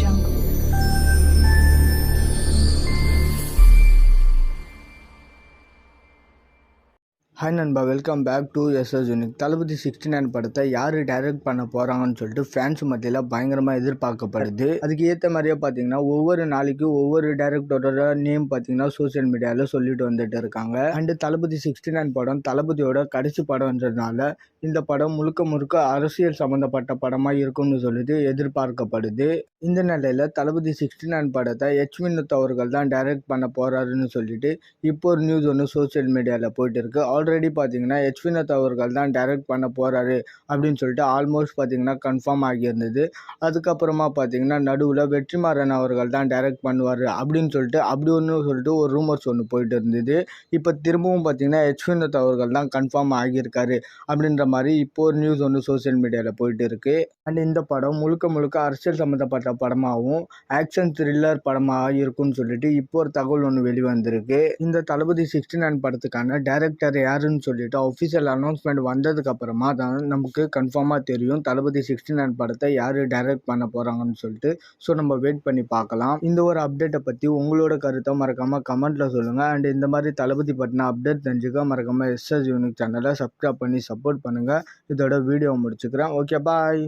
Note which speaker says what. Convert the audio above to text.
Speaker 1: jungle.
Speaker 2: Hi நண்பா, welcome back to SS unique. Thalapathy 69 படத்தை யார் டைரக்ட் பண்ண போகிறாங்கன்னு சொல்லிட்டு ஃபேன்ஸ் மத்தியில் பயங்கரமாக எதிர்பார்க்கப்படுது. அதுக்கு ஏற்ற மாதிரியே பார்த்தீங்கன்னா ஒவ்வொரு நாளைக்கு ஒவ்வொரு டைரக்டரோட நேம் பார்த்தீங்கன்னா சோசியல் மீடியாவில் சொல்லிட்டு வந்துட்டு இருக்காங்க. அண்டு தளபதி 69 படம் தளபதியோட கடைசி படம்ன்றதுனால இந்த படம் முழுக்க முழுக்க அரசியல் சம்மந்தப்பட்ட படமாக இருக்கும்னு சொல்லிட்டு எதிர்பார்க்கப்படுது. இந்த நிலையில் தளபதி 69 படத்தை வினோத் அவர்கள் தான் டைரக்ட் பண்ண போகிறாருன்னு சொல்லிட்டு இப்போ ஒரு நியூஸ் ஒன்று சோசியல் மீடியாவில் போயிட்டு இருக்கு. ஆல்ரெடி பார்த்தீங்கன்னா வினோத் அவர்கள் தான் டைரக்ட் பண்ண போகிறாரு அப்படின்னு சொல்லிட்டு ஆல்மோஸ்ட் பார்த்தீங்கன்னா கன்ஃபார்ம் ஆகியிருந்தது. அதுக்கப்புறமா பார்த்தீங்கன்னா நடுவில் வெற்றிமாறன் அவர்கள் தான் டைரக்ட் பண்ணுவார் அப்படின்னு சொல்லிட்டு ஒரு ரூமர்ஸ் ஒன்று போயிட்டு இருந்தது. இப்போ திரும்பவும் பார்த்தீங்கன்னா வினோத் அவர்கள் தான் கன்ஃபார்ம் ஆகியிருக்காரு அப்படின்ற மாதிரி இப்போ ஒரு நியூஸ் ஒன்று சோசியல் மீடியாவில் போயிட்டு இருக்கு. அண்ட் இந்த படம் முழுக்க முழுக்க அரசியல் சம்மந்தப்பட்ட படமாகவும் ஆக்ஷன் த்ரில்லர் படமாக இருக்கும்னு சொல்லிட்டு இப்போ ஒரு தகவல் ஒன்று வெளிவந்திருக்கு. இந்த தளபதி 69 படத்துக்கான டைரக்டர் யாருன்னு சொல்லிட்டு அஃபிஷியல் அனௌன்ஸ்மெண்ட் வந்ததுக்கு அப்புறமா தான் நமக்கு கன்ஃபார்மாக தெரியும் தளபதி 69 படத்தை யார் டைரக்ட் பண்ண போகிறாங்கன்னு சொல்லிட்டு. ஸோ நம்ம வெயிட் பண்ணி பார்க்கலாம். இந்த ஒரு அப்டேட்டை பற்றி உங்களோட கருத்தை மறக்காமல் கமெண்ட்டில் சொல்லுங்கள். அண்ட் இந்த மாதிரி தளபதி பற்றின அப்டேட் தெரிஞ்சுக்க மறக்காமல் எஸ்எஸ் யூனிக் சேனலை சப்ஸ்கிரைப் பண்ணி சப்போர்ட் பண்ணுங்கள். இதோட வீடியோ முடிச்சுக்கிறேன். ஓகே, பாய்.